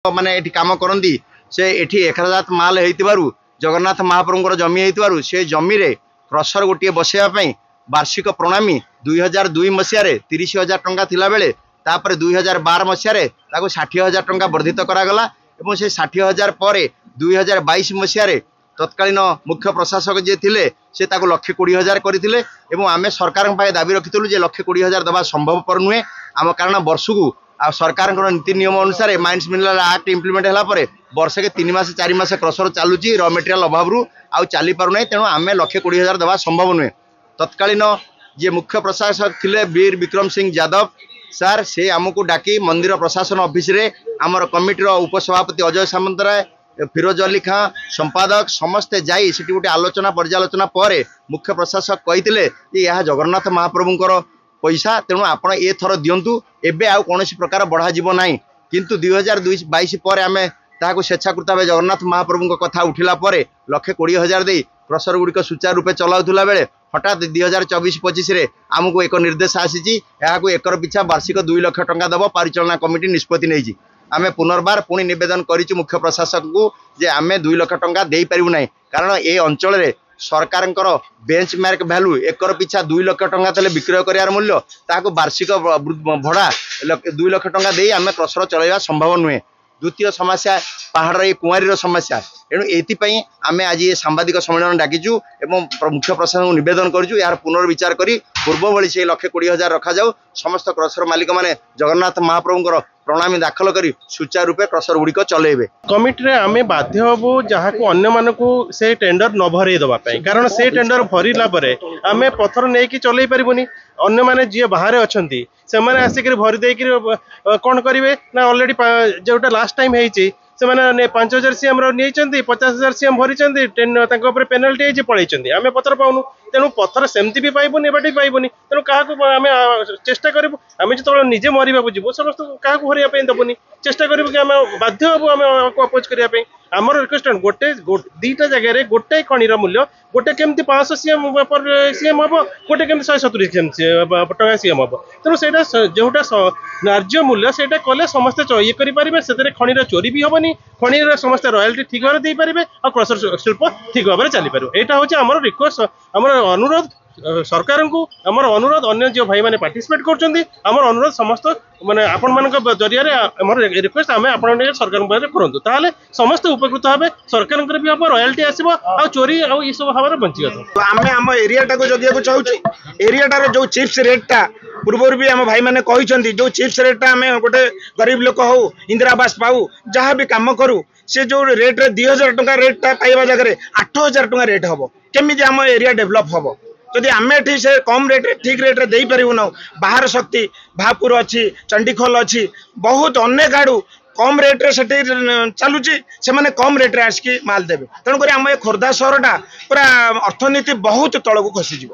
माने एठी काम करंदी से एठी एकराजात माल हेतिबारु जगन्नाथ महाप्रभुंकर जमी हेतिबारु से जमी रे क्रसर गोटे बसैया पई वार्षिक प्रणामी 2002 मसीह 30,000 टंका थिला बेले तापर 2012 मसीह 60,000 टंका वर्धित करागला एवं से 60,000 पर 2022 मसीह तत्कालीन मुख्य प्रशासक जे थिले से ताको 1,20,000 करथिले एवं आमे सरकार पाए दाबी रखितलु जे 1,20,000 दबा संभवपर नुहे आम कारण वर्षकू आ सरकार नीति नियम अनुसार माइंस मिनरल एक्ट इम्प्लीमेंट होला परे वर्ष के 3 मास 4 मास क्रसर चलुची र मटेरियल अभाव आउ चली पारु नै तेणु आमे 1,20,000 दबा संभव नुहे। तत्कालीन जे मुख्य प्रशासक थिले वीर विक्रम सिंह यादव सर से आमको डाकी मंदिर प्रशासन ऑफिस रे आमर कमिटी उपसभापति अजय सामंतराय फिरोज अली खां संपादक समस्ते जाई सेठी गोटे आलोचना पर्यालोचना पर मुख्य प्रशासक कही यह जगन्नाथ महाप्रभुंकर पैसा तेणु आपण ए थर दिंतु एबे आउ कौन प्रकार बढ़ा जीव ना किंतु 2022 पर आम ताकू स्वेच्छाकृत भाव जगन्नाथ महाप्रभु कथा उठिला 1,20,000 दे क्रसर गुड़िक सुचारू रूपे चलाउला बेले हठात 2024-25 आमको एक निर्देश आसी एकर पिछा वार्षिक 2 लाख टंका दब परिचालना कमिटी निष्पत्ति नहीं आमे पुनर्बार पुणी निवेदन करिछु मुख्य प्रशासक को जे आमे 2 लाख टंका दे पारिबु नै कारण ए अंचल रे सरकारंकर बेंचमार्क वैल्यू एकर पिछा 2 लाख टंका तले विक्रय करियार मूल्य ताको वार्षिक भड़ा 2 लाख टंका दे आमे क्रसर चलाइबा संभव नुहे। द्वितीय समस्या पहाड़ ये कुआरी समस्या एणु एथि आमे आज ये सांबादिक सम्मेलन डाकिचु एवं मुख्य प्रशासन को निवेदन करूँ यार पुनर्विचार करी पूर्व भली से 1,20,000 रखा जाऊ समस्त क्रसर मालिक माने जगन्नाथ महाप्रभुंकर प्रणामी दाखल करी सुचारू रूपे क्रसर गुड़िक चलेबे। कमिटी रे आमे बाध्य हबो जहाँ को अन्य मानकु से टेंडर न भरे दबा पई कारण से टेंडर भरिला परे आमे पत्थर नै कि चलै परिबोनी अन्य माने जे बाहर अछंती से माने आसिक भरि देई कि कोन करिवे ना ऑलरेडी जेटा लास्ट टाइम हेची से माने 5,000 सीएम रो नेचंती 50,000 सीएम भरिचंती तांको ऊपर पेनल्टी हेची पळैचंती आमे पत्थर पाउनु तेणु पत्थर सेमती भी पाइबुनि एबाटी पाइबुनि तेणु क्या आम चेष्टा करूँ आम जो निजे मरवाक जीव समस्त क्या हरवाई देवनी चेष्टा करूँ कि आम बाध्य हबू आम अपोज करने आमर रिक्वेस्ट गोटे 2टा जगह गोटे खणीर मूल्य गोटे केमती 500 सीएम हम गोटे केमती 170 टका सीएम हम तेणु से जोटा न्याय्य मूल्य से कले समस्ते ये करेंगे से खणीर चोरी भी हेनी खणीर समस्ते रॉयल्टी ठीक भाव दे पारे और क्रसर शिल्प ठीक भाव में चली पार यहाँ हूँ आम रिक्वेस्ट आम अनुरोध सरकार को आमर अनुरोध अन्य जो भाई मैंने पार्टिसिपेट कर अनुरोध समस्त माने आपण मान जरिया आमर रिक्वेस्ट आम आप सरकार करूँ ताले समस्त उपकृत हे सरकार भी हम रॉयल्टी आसो आ चोरी आ सब भाव में बंचीगला आम आम एरियाटा को जगिया चाहूँ एरियाटार जो चिप्स रेटा पूर्व भी आम भाई मैंने कहते जो चिप्स रेटा आम गोटे गरीब लोक हो इंदिरा आवास पाऊ जहाँ भी कम करूँ से जो रेट 2,000 टंका रेटा पाइबा जगह 8,000 टंका रेट हम केमी आम एरिया डेभलप हम जदि आम एठी से कम रेट ठीक रेट दे पारू ना बाहर शक्ति भापुर अच्छी चंडीखोल अच्छी बहुत अनेक आड़ू कम रेट्रे से चलुची से मैंने कम रेट्रे आसिक माल देवे तेणुक आम खोर्धा सहरटा पूरा अर्थनीति बहुत तलू खसीज।